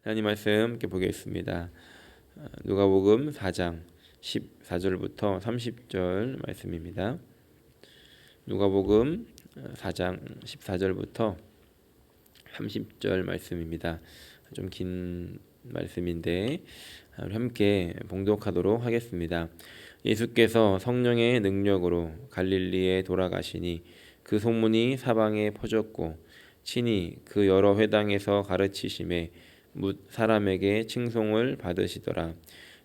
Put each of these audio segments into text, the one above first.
하나님 말씀 함께 보겠습니다. 누가복음 4장 14절부터 30절 말씀입니다. 누가복음 4장 14절부터 30절 말씀입니다. 좀 긴 말씀인데 우리 함께 봉독하도록 하겠습니다. 예수께서 성령의 능력으로 갈릴리에 돌아가시니 그 소문이 사방에 퍼졌고 친히 그 여러 회당에서 가르치심에 뭇 사람에게 칭송을 받으시더라.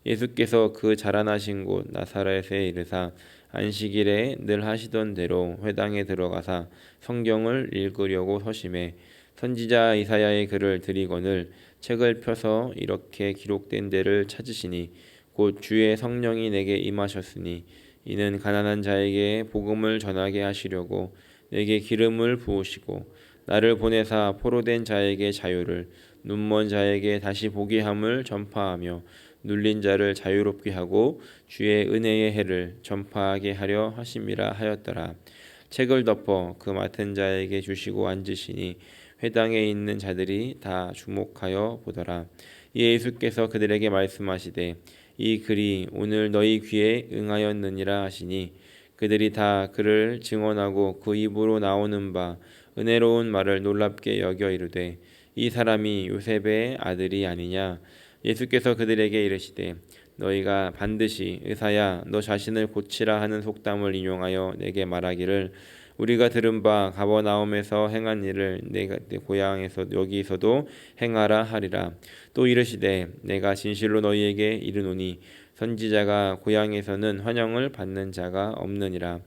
예수께서 그 자라나신 곳 나사렛에 이르사 안식일에 늘 하시던 대로 회당에 들어가사 성경을 읽으려고 서심해 선지자 이사야의 글을 들이거늘 책을 펴서 이렇게 기록된 데를 찾으시니 곧 주의 성령이 내게 임하셨으니 이는 가난한 자에게 복음을 전하게 하시려고 내게 기름을 부으시고 나를 보내사 포로된 자에게 자유를 눈먼 자에게 다시 보게 함을 전파하며 눌린 자를 자유롭게 하고 주의 은혜의 해를 전파하게 하려 하심이라 하였더라. 책을 덮어 그 맡은 자에게 주시고 앉으시니 회당에 있는 자들이 다 주목하여 보더라. 이에 예수께서 그들에게 말씀하시되 이 글이 오늘 너희 귀에 응하였느니라 하시니 그들이 다 그를 증언하고 그 입으로 나오는 바 은혜로운 말을 놀랍게 여겨 이르되 이 사람이 요셉의 아들이 아니냐. 예수께서 그들에게 이르시되 너희가 반드시 의사야 너 자신을 고치라 하는 속담을 인용하여 내게 말하기를 우리가 들은 바 가버나움에서 행한 일을 내 고향에서 여기서도 행하라 하리라. 또 이르시되 내가 진실로 너희에게 이르노니 선지자가 고향에서는 환영을 받는 자가 없느니라.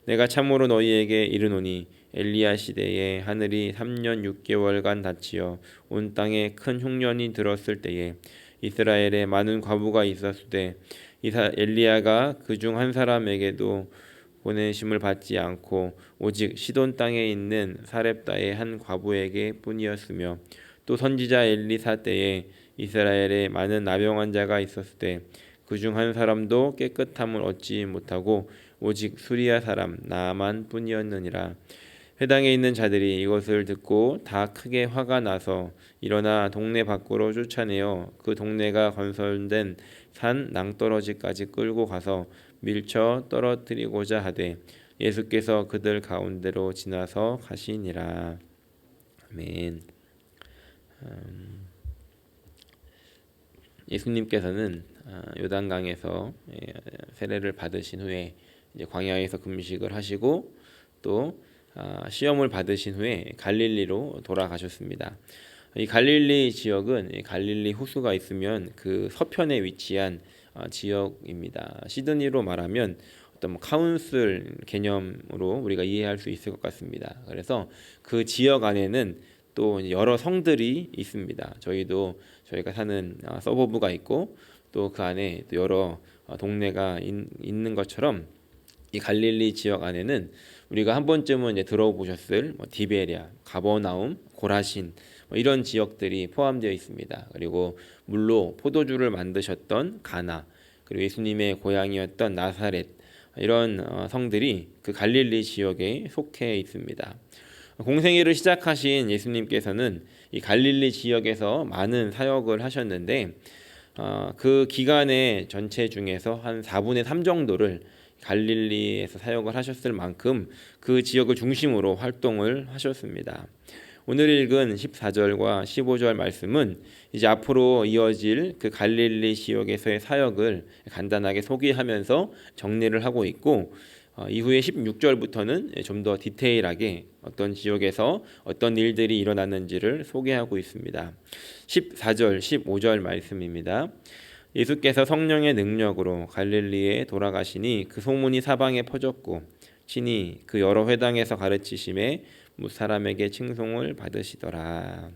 내가 참으로 너희에게 이르노니 엘리야 시대에 하늘이 3년 6개월간 닫히어 온 땅에 큰 흉년이 들었을 때에 이스라엘에 많은 과부가 있었을 때 엘리야가 그중 한 사람에게도 보내심을 받지 않고 오직 시돈 땅에 있는 사렙다의 한 과부에게 뿐이었으며 또 선지자 엘리사 때에 이스라엘에 많은 나병 자가 있었을 때 그중 한 사람도 깨끗함을 얻지 못하고 오직 수리아 사람 나아만 뿐이었느니라. 회당에 있는 자들이 이것을 듣고 다 크게 화가 나서 일어나 동네 밖으로 쫓아내어 그 동네가 건설된 산 낭떠러지까지 끌고 가서 밀쳐 떨어뜨리고자 하되 예수께서 그들 가운데로 지나서 가시니라. 아멘. 예수님께서는 요단강에서 세례를 받으신 후에 이제 광야에서 금식을 하시고 또 시험을 받으신 후에 갈릴리로 돌아가셨습니다. 이 갈릴리 지역은 갈릴리 호수가 있으면 그 서편에 위치한 지역입니다. 시드니로 말하면 어떤 카운슬 개념으로 우리가 이해할 수 있을 것 같습니다. 그래서 그 지역 안에는 또 여러 성들이 있습니다. 저희가 사는 서버브가 있고 또 그 안에 또 여러 동네가 있는 것처럼 이 갈릴리 지역 안에는 우리가 한 번쯤은 이제 들어보셨을 디베랴, 가버나움, 고라신 이런 지역들이 포함되어 있습니다. 그리고 물로 포도주를 만드셨던 가나, 그리고 예수님의 고향이었던 나사렛 이런 성들이 그 갈릴리 지역에 속해 있습니다. 공생애를 시작하신 예수님께서는 이 갈릴리 지역에서 많은 사역을 하셨는데 그 기간의 전체 중에서 한 4분의 3 정도를 갈릴리에서 사역을 하셨을 만큼 그 지역을 중심으로 활동을 하셨습니다. 오늘 읽은 14절과 15절 말씀은 이제 앞으로 이어질 그 갈릴리 지역에서의 사역을 간단하게 소개하면서 정리를 하고 있고 이후에 16절부터는 좀 더 디테일하게 어떤 지역에서 어떤 일들이 일어났는지를 소개하고 있습니다. 14절, 15절 말씀입니다. 예수께서 성령의 능력으로 갈릴리에 돌아가시니 그 소문이 사방에 퍼졌고 친히 그 여러 회당에서 가르치심에 뭇 사람에게 칭송을 받으시더라.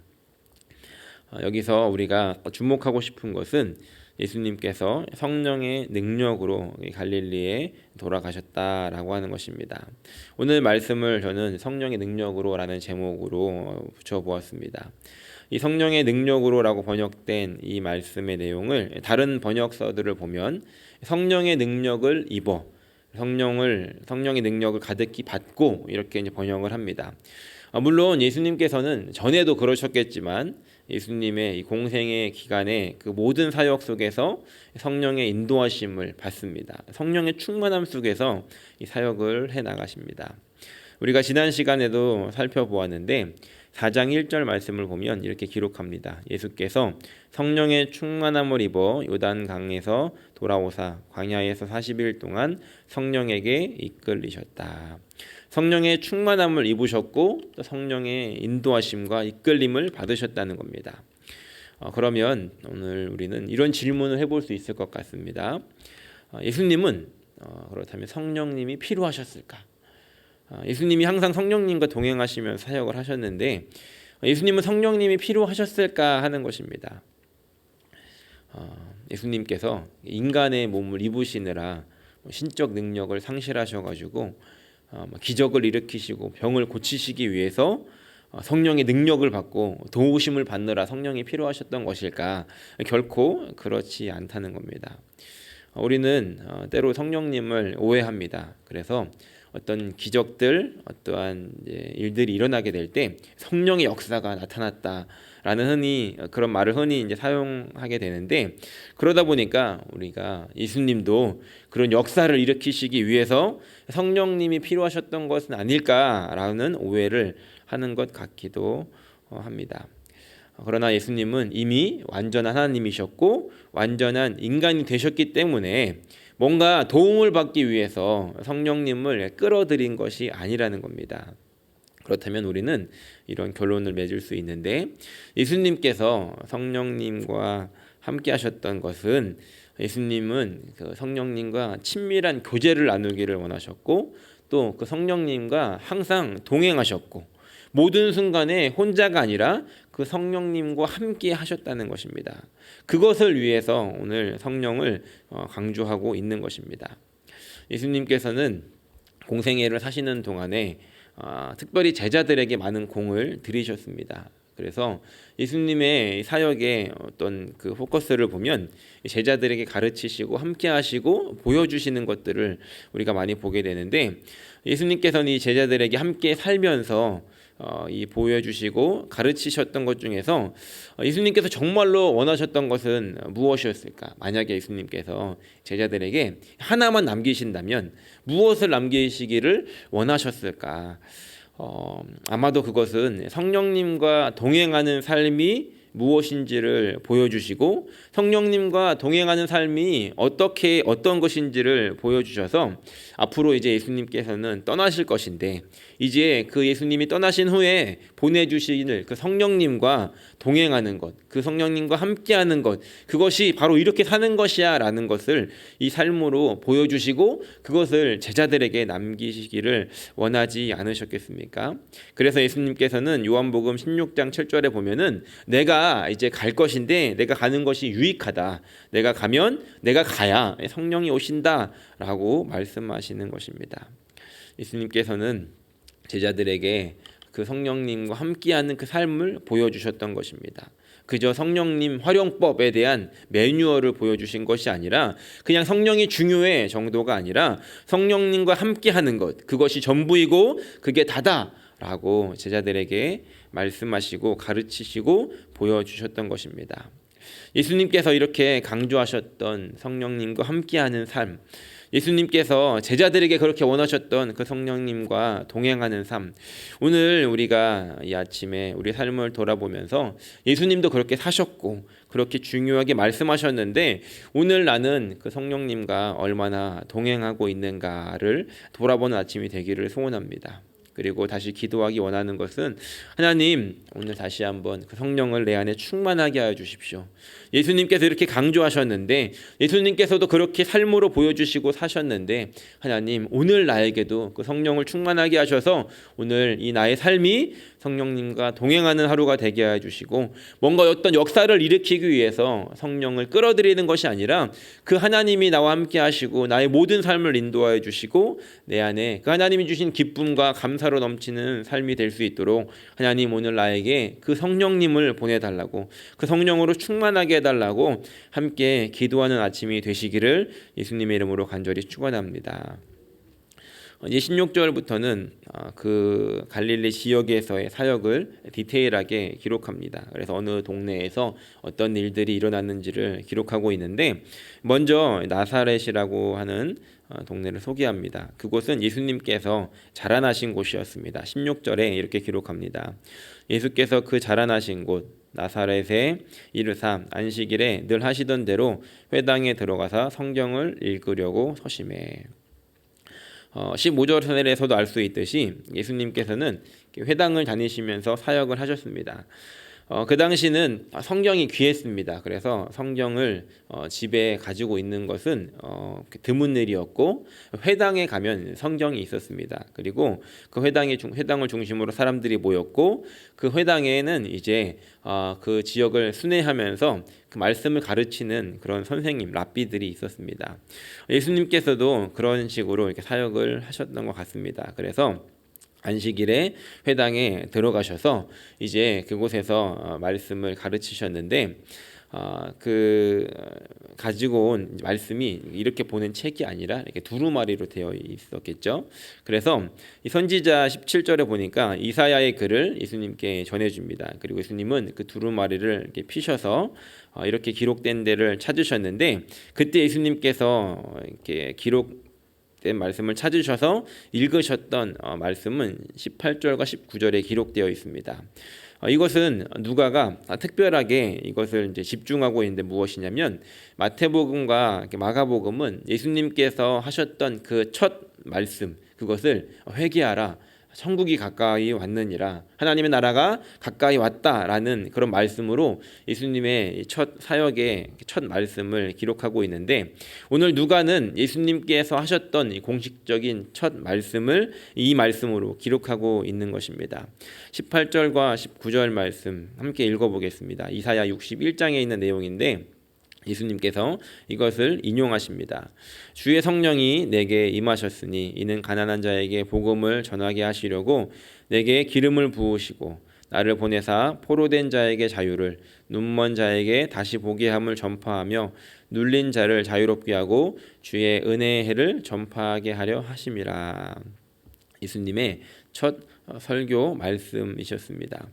여기서 우리가 주목하고 싶은 것은 예수님께서 성령의 능력으로 갈릴리에 돌아가셨다라고 하는 것입니다. 오늘 말씀을 저는 성령의 능력으로라는 제목으로 붙여보았습니다. 이 성령의 능력으로라고 번역된 이 말씀의 내용을 다른 번역서들을 보면 성령의 능력을 입어 성령의 능력을 가득히 받고 이렇게 이제 번역을 합니다. 물론 예수님께서는 전에도 그러셨겠지만 예수님의 이 공생의 기간에 그 모든 사역 속에서 성령의 인도하심을 받습니다. 성령의 충만함 속에서 이 사역을 해 나가십니다. 우리가 지난 시간에도 살펴보았는데 4장 1절 말씀을 보면 이렇게 기록합니다. 예수께서 성령의 충만함을 입어 요단강에서 돌아오사 광야에서 40일 동안 성령에게 이끌리셨다. 성령의 충만함을 입으셨고 또 성령의 인도하심과 이끌림을 받으셨다는 겁니다. 그러면 오늘 우리는 이런 질문을 해볼 수 있을 것 같습니다. 예수님은 그렇다면 성령님이 필요하셨을까? 예수님이 항상 성령님과 동행하시며 사역을 하셨는데 예수님은 성령님이 필요하셨을까 하는 것입니다. 예수님께서 인간의 몸을 입으시느라 신적 능력을 상실하셔가지고 기적을 일으키시고 병을 고치시기 위해서 성령의 능력을 받고 도우심을 받느라 성령이 필요하셨던 것일까? 결코 그렇지 않다는 겁니다. 우리는 때로 성령님을 오해합니다. 그래서 어떤 기적들, 어떠한 일들이 일어나게 될 때 성령의 역사가 나타났다라는 그런 말을 흔히 이제 사용하게 되는데, 그러다 보니까 우리가 예수님도 그런 역사를 일으키시기 위해서 성령님이 필요하셨던 것은 아닐까라는 오해를 하는 것 같기도 합니다. 그러나 예수님은 이미 완전한 하나님이셨고 완전한 인간이 되셨기 때문에 뭔가 도움을 받기 위해서 성령님을 끌어들인 것이 아니라는 겁니다. 그렇다면 우리는 이런 결론을 맺을 수 있는데, 예수님께서 성령님과 함께 하셨던 것은 예수님은 그 성령님과 친밀한 교제를 나누기를 원하셨고 또 그 성령님과 항상 동행하셨고 모든 순간에 혼자가 아니라 그 성령님과 함께 하셨다는 것입니다. 그것을 위해서 오늘 성령을 강조하고 있는 것입니다. 예수님께서는 공생애를 사시는 동안에 특별히 제자들에게 많은 공을 들이셨습니다. 그래서 예수님의 사역의 어떤 그 포커스를 보면 제자들에게 가르치시고 함께 하시고 보여주시는 것들을 우리가 많이 보게 되는데, 예수님께서는 이 제자들에게 함께 살면서 이 보여주시고 가르치셨던 것 중에서 예수님께서 정말로 원하셨던 것은 무엇이었을까? 만약에 예수님께서 제자들에게 하나만 남기신다면 무엇을 남기시기를 원하셨을까? 아마도 그것은 성령님과 동행하는 삶이 무엇인지를 보여주시고 성령님과 동행하는 삶이 어떤 것인지를 보여주셔서 앞으로 이제 예수님께서는 떠나실 것인데, 이제 그 예수님이 떠나신 후에 보내주실 그 성령님과 동행하는 것, 그 성령님과 함께하는 것, 그것이 바로 이렇게 사는 것이야 라는 것을 이 삶으로 보여주시고 그것을 제자들에게 남기시기를 원하지 않으셨겠습니까? 그래서 예수님께서는 요한복음 16장 7절에 보면은 내가 이제 갈 것인데 내가 가는 것이 유익하다, 내가 가면 내가 가야 성령이 오신다 라고 말씀하시는 것입니다. 예수님께서는 제자들에게 그 성령님과 함께하는 그 삶을 보여주셨던 것입니다. 그저 성령님 활용법에 대한 매뉴얼을 보여주신 것이 아니라 그냥 성령이 중요해 정도가 아니라 성령님과 함께하는 것, 그것이 전부이고 그게 다다라고 제자들에게 말씀하시고 가르치시고 보여주셨던 것입니다. 예수님께서 이렇게 강조하셨던 성령님과 함께하는 삶, 예수님께서 제자들에게 그렇게 원하셨던 그 성령님과 동행하는 삶, 오늘 우리가 이 아침에 우리 삶을 돌아보면서 예수님도 그렇게 사셨고 그렇게 중요하게 말씀하셨는데 오늘 나는 그 성령님과 얼마나 동행하고 있는가를 돌아보는 아침이 되기를 소원합니다. 그리고 다시 기도하기 원하는 것은, 하나님 오늘 다시 한번 그 성령을 내 안에 충만하게 하여 주십시오. 예수님께서 이렇게 강조하셨는데, 예수님께서도 그렇게 삶으로 보여주시고 사셨는데, 하나님 오늘 나에게도 그 성령을 충만하게 하셔서 오늘 이 나의 삶이 성령님과 동행하는 하루가 되게 하여 주시고, 뭔가 어떤 역사를 일으키기 위해서 성령을 끌어들이는 것이 아니라 그 하나님이 나와 함께 하시고 나의 모든 삶을 인도하여 주시고 내 안에 그 하나님이 주신 기쁨과 감사로 넘치는 삶이 될 수 있도록 하나님 오늘 나에게 그 성령님을 보내달라고, 그 성령으로 충만하게 해달라고 함께 기도하는 아침이 되시기를 예수님의 이름으로 간절히 축원합니다. 이제 16절부터는 그 갈릴리 지역에서의 사역을 디테일하게 기록합니다. 그래서 어느 동네에서 어떤 일들이 일어났는지를 기록하고 있는데, 먼저 나사렛이라고 하는 동네를 소개합니다. 그곳은 예수님께서 자라나신 곳이었습니다. 16절에 이렇게 기록합니다. 예수께서 그 자라나신 곳 나사렛에 이르사 안식일에 늘 하시던 대로 회당에 들어가서 성경을 읽으려고 서심해. 15절에서도 알 수 있듯이 예수님께서는 회당을 다니시면서 사역을 하셨습니다. 그 당시는 성경이 귀했습니다. 그래서 성경을 집에 가지고 있는 것은 드문 일이었고, 회당에 가면 성경이 있었습니다. 그리고 그 회당을 중심으로 사람들이 모였고, 그 회당에는 이제 그 지역을 순회하면서 그 말씀을 가르치는 그런 선생님, 랍비들이 있었습니다. 예수님께서도 그런 식으로 이렇게 사역을 하셨던 것 같습니다. 그래서 안식일에 회당에 들어가셔서 이제 그곳에서 말씀을 가르치셨는데, 그 가지고 온 말씀이 이렇게 보낸 책이 아니라 이렇게 두루마리로 되어 있었겠죠. 그래서 이 선지자 17절에 보니까 이사야의 글을 예수님께 전해줍니다. 그리고 예수님은 그 두루마리를 이렇게 피셔서 이렇게 기록된 데를 찾으셨는데, 그때 예수님께서 이렇게 말씀을 찾으셔서 읽으셨던 말씀은 18절과 19절에 기록되어 있습니다. 이것은 누가가 특별하게 이것을 이제 집중하고 있는데 무엇이냐면, 마태복음과 마가복음은 예수님께서 하셨던 그 첫 말씀, 그것을 회개하라, 천국이 가까이 왔느니라, 하나님의 나라가 가까이 왔다라는 그런 말씀으로 예수님의 첫 사역의 첫 말씀을 기록하고 있는데, 오늘 누가는 예수님께서 하셨던 이 공식적인 첫 말씀을 이 말씀으로 기록하고 있는 것입니다. 18절과 19절 말씀 함께 읽어보겠습니다. 이사야 61장에 있는 내용인데 예수님께서 이것을 인용하십니다. 주의 성령이 내게 임하셨으니 이는 가난한 자에게 복음을 전하게 하시려고 내게 기름을 부으시고 나를 보내사 포로된 자에게 자유를, 눈먼 자에게 다시 보게 함을 전파하며 눌린 자를 자유롭게 하고 주의 은혜의 해를 전파하게 하려 하심이라. 예수님의 첫 설교 말씀이셨습니다.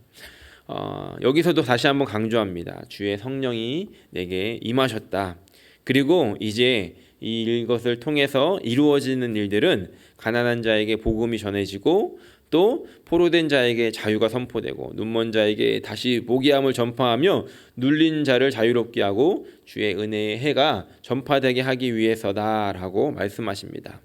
여기서도 다시 한번 강조합니다. 주의 성령이 내게 임하셨다. 그리고 이제 이것을 통해서 이루어지는 일들은 가난한 자에게 복음이 전해지고, 또 포로된 자에게 자유가 선포되고, 눈먼 자에게 다시 보게 함을 전파하며 눌린 자를 자유롭게 하고 주의 은혜의 해가 전파되게 하기 위해서다라고 말씀하십니다.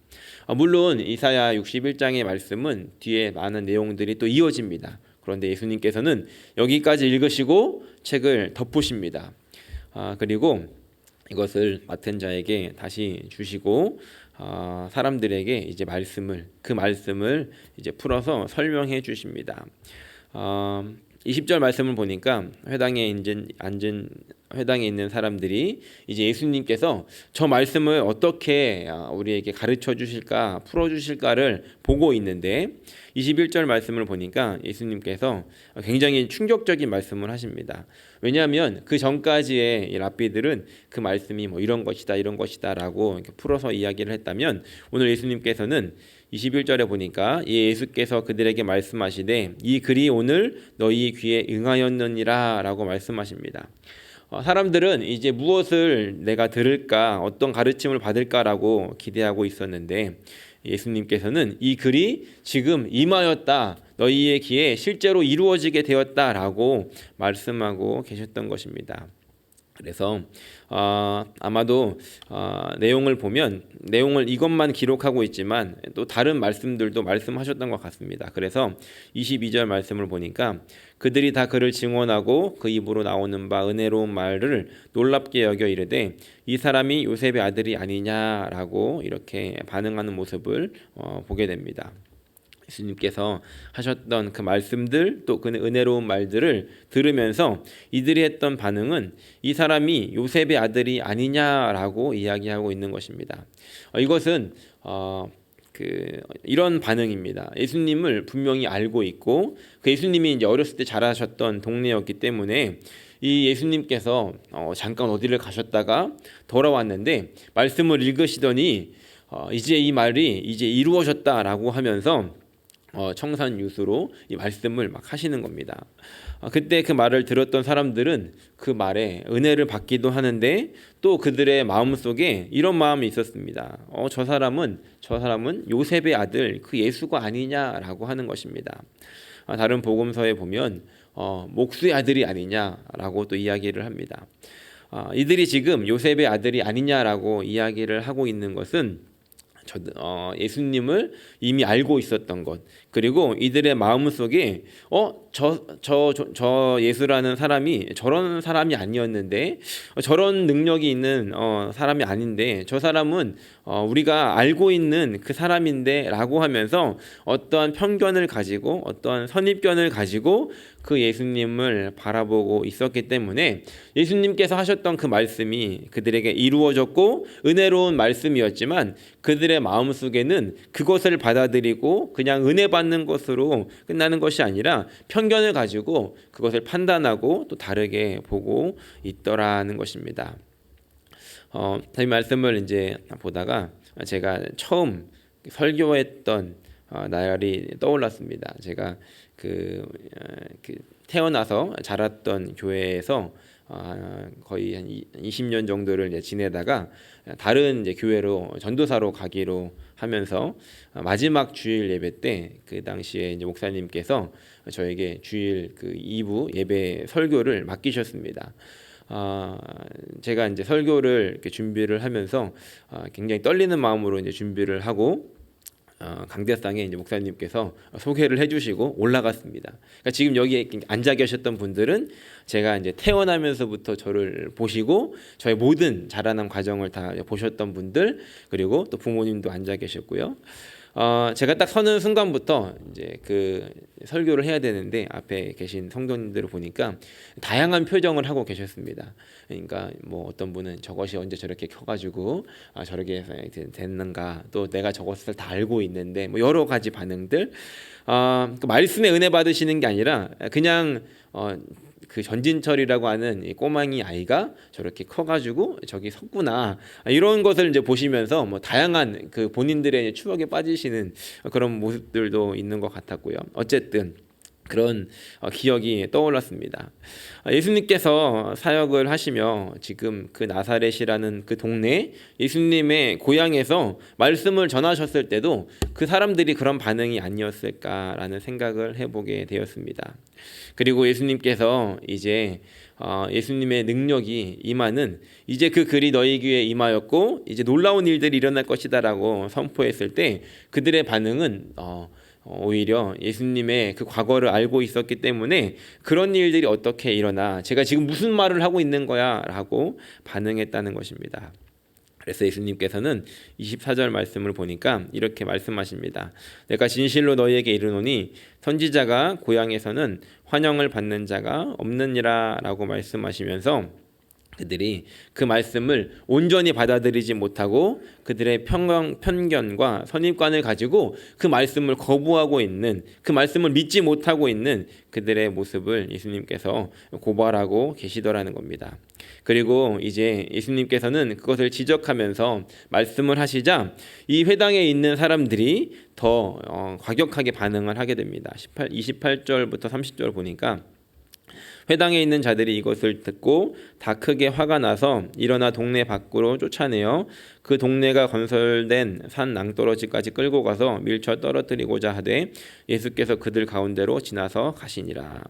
물론 이사야 61장의 말씀은 뒤에 많은 내용들이 또 이어집니다. 그런데 예수님께서는 여기까지 읽으시고 책을 덮으십니다. 그리고 이것을 맡은 자에게 다시 주시고 사람들에게 이제 그 말씀을 이제 풀어서 설명해 주십니다. 20절 말씀을 보니까 회당에 있는 사람들이 이제 예수님께서 저 말씀을 어떻게 우리에게 가르쳐 주실까, 풀어 주실까를 보고 있는데, 21절 말씀을 보니까 예수님께서 굉장히 충격적인 말씀을 하십니다. 왜냐하면 그 전까지의 이 랍비들은 그 말씀이 뭐 이런 것이다 라고 이렇게 풀어서 이야기를 했다면, 오늘 예수님께서는 21절에 보니까 예수께서 그들에게 말씀하시되 이 글이 오늘 너희 귀에 응하였느니라 라고 말씀하십니다. 사람들은 이제 무엇을 내가 들을까, 어떤 가르침을 받을까라고 기대하고 있었는데, 예수님께서는 이 글이 지금 임하였다, 너희의 귀에 실제로 이루어지게 되었다라고 말씀하고 계셨던 것입니다. 그래서 아마도 내용을 보면 내용을 이것만 기록하고 있지만 또 다른 말씀들도 말씀하셨던 것 같습니다. 그래서 22절 말씀을 보니까 그들이 다 그를 증언하고 그 입으로 나오는 바 은혜로운 말을 놀랍게 여겨 이르되 이 사람이 요셉의 아들이 아니냐라고 이렇게 반응하는 모습을 보게 됩니다. 예수님께서 하셨던 그 말씀들, 또 그 은혜로운 말들을 들으면서 이들이 했던 반응은 이 사람이 요셉의 아들이 아니냐라고 이야기하고 있는 것입니다. 이것은 이런 반응입니다. 예수님을 분명히 알고 있고, 그 예수님이 이제 어렸을 때 자라셨던 동네였기 때문에 이 예수님께서 잠깐 어디를 가셨다가 돌아왔는데 말씀을 읽으시더니 이제 이 말이 이제 이루어졌다라고 하면서 청산유수로 이 말씀을 막 하시는 겁니다. 그때 그 말을 들었던 사람들은 그 말에 은혜를 받기도 하는데 또 그들의 마음속에 이런 마음이 있었습니다. 저 사람은 요셉의 아들 그 예수가 아니냐라고 하는 것입니다. 다른 복음서에 보면 목수의 아들이 아니냐라고 또 이야기를 합니다. 이들이 지금 요셉의 아들이 아니냐라고 이야기를 하고 있는 것은 예수님을 이미 알고 있었던 것, 그리고 이들의 마음속에 저 예수라는 사람이 저런 사람이 아니었는데, 저런 능력이 있는 사람이 아닌데, 저 사람은 우리가 알고 있는 그 사람인데 라고 하면서 어떠한 편견을 가지고 어떠한 선입견을 가지고 그 예수님을 바라보고 있었기 때문에 예수님께서 하셨던 그 말씀이 그들에게 이루어졌고 은혜로운 말씀이었지만 그들의 마음속에는 그것을 받아들이고 그냥 은혜 받는 것으로 끝나는 것이 아니라 편견을 가지고 그것을 판단하고 또 다르게 보고 있더라는 것입니다. 이 말씀을 이제 보다가 제가 처음 설교했던 날이 떠올랐습니다. 제가 그 태어나서 자랐던 교회에서 거의 한 20년 정도를 이제 지내다가 다른 이제 교회로 전도사로 가기로 하면서 마지막 주일 예배 때 그 당시에 이제 목사님께서 저에게 주일 그 2부 예배 설교를 맡기셨습니다. 제가 이제 설교를 이렇게 준비를 하면서 굉장히 떨리는 마음으로 이제 준비를 하고 강대상에 이제 목사님께서 소개를 해주시고 올라갔습니다. 그러니까 지금 여기에 앉아 계셨던 분들은 제가 이제 태어나면서부터 저를 보시고 저의 모든 자라난 과정을 다 보셨던 분들, 그리고 또 부모님도 앉아 계셨고요. 제가 딱 서는 순간부터 이제 그 설교를 해야 되는데 앞에 계신 성도님들을 보니까 다양한 표정을 하고 계셨습니다. 그러니까 뭐 어떤 분은 저것이 언제 저렇게 커가지고 저렇게 됐는가, 또 내가 저것을 다 알고 있는데 뭐 여러 가지 반응들. 그 말씀에 은혜 받으시는 게 아니라 그냥 그 전진철이라고 하는 이 꼬망이 아이가 저렇게 커가지고 저기 섰구나, 이런 것을 이제 보시면서 뭐 다양한 그 본인들의 추억에 빠지시는 그런 모습들도 있는 것 같았고요. 어쨌든 그런 기억이 떠올랐습니다. 예수님께서 사역을 하시며 지금 그 나사렛이라는 그 동네 예수님의 고향에서 말씀을 전하셨을 때도 그 사람들이 그런 반응이 아니었을까라는 생각을 해보게 되었습니다. 그리고 예수님께서 이제 예수님의 능력이 임하는, 이제 그 글이 너희 귀에 임하였고 이제 놀라운 일들이 일어날 것이다라고 선포했을 때 그들의 반응은 오히려 예수님의 그 과거를 알고 있었기 때문에 그런 일들이 어떻게 일어나, 제가 지금 무슨 말을 하고 있는 거야 라고 반응했다는 것입니다. 그래서 예수님께서는 24절 말씀을 보니까 이렇게 말씀하십니다. 내가 진실로 너희에게 이르노니 선지자가 고향에서는 환영을 받는 자가 없느니라 라고 말씀하시면서 그들이 그 말씀을 온전히 받아들이지 못하고 그들의 편견과 선입관을 가지고 그 말씀을 거부하고 있는, 그 말씀을 믿지 못하고 있는 그들의 모습을 예수님께서 고발하고 계시더라는 겁니다. 그리고 이제 예수님께서는 그것을 지적하면서 말씀을 하시자 이 회당에 있는 사람들이 더 과격하게 반응을 하게 됩니다. 28절부터 30절 보니까 회당에 있는 자들이 이것을 듣고 다 크게 화가 나서 일어나 동네 밖으로 쫓아내어 그 동네가 건설된 산 낭떠러지까지 끌고 가서 밀쳐 떨어뜨리고자 하되 예수께서 그들 가운데로 지나서 가시니라.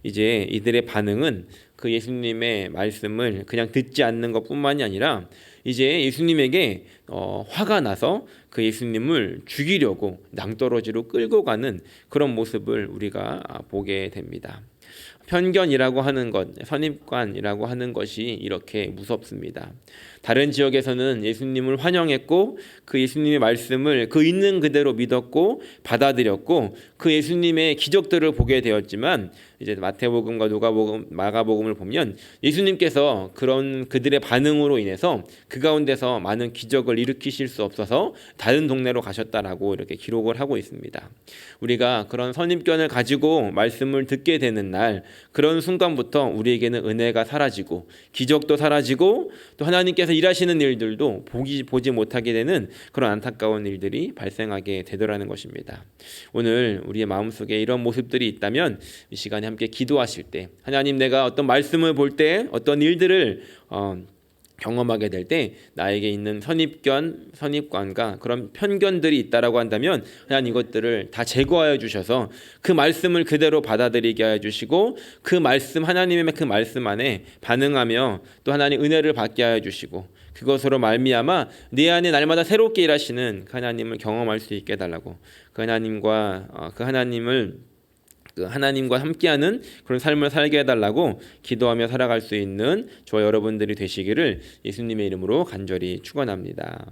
이제 이들의 반응은 그 예수님의 말씀을 그냥 듣지 않는 것뿐만이 아니라 이제 예수님에게 화가 나서 그 예수님을 죽이려고 낭떠러지로 끌고 가는 그런 모습을 우리가 보게 됩니다. 편견이라고 하는 것, 선입관이라고 하는 것이 이렇게 무섭습니다. 다른 지역에서는 예수님을 환영했고 그 예수님의 말씀을 그 있는 그대로 믿었고 받아들였고 그 예수님의 기적들을 보게 되었지만 이제 마태복음과 누가복음, 마가복음을 보면 예수님께서 그런 그들의 반응으로 인해서 그 가운데서 많은 기적을 일으키실 수 없어서 다른 동네로 가셨다라고 이렇게 기록을 하고 있습니다. 우리가 그런 선입견을 가지고 말씀을 듣게 되는 날, 그런 순간부터 우리에게는 은혜가 사라지고 기적도 사라지고 또 하나님께서 일하시는 일들도 보지 못하게 되는 그런 안타까운 일들이 발생하게 되더라는 것입니다. 오늘 우리의 마음속에 이런 모습들이 있다면 이 시간에 함께 기도하실 때, 하나님, 내가 어떤 말씀을 볼 때 어떤 일들을 경험하게 될 때 나에게 있는 선입관과 그런 편견들이 있다라고 한다면 하나님 이것들을 다 제거하여 주셔서 그 말씀을 그대로 받아들이게 하여 주시고 그 말씀, 하나님의 그 말씀 안에 반응하며 또 하나님 은혜를 받게 하여 주시고 그것으로 말미암아 내 안에 날마다 새롭게 일하시는 그 하나님을 경험할 수 있게 해달라고, 그 하나님과 함께하는 그런 삶을 살게 해달라고 기도하며 살아갈 수 있는 저와 여러분들이 되시기를 예수님의 이름으로 간절히 축원합니다.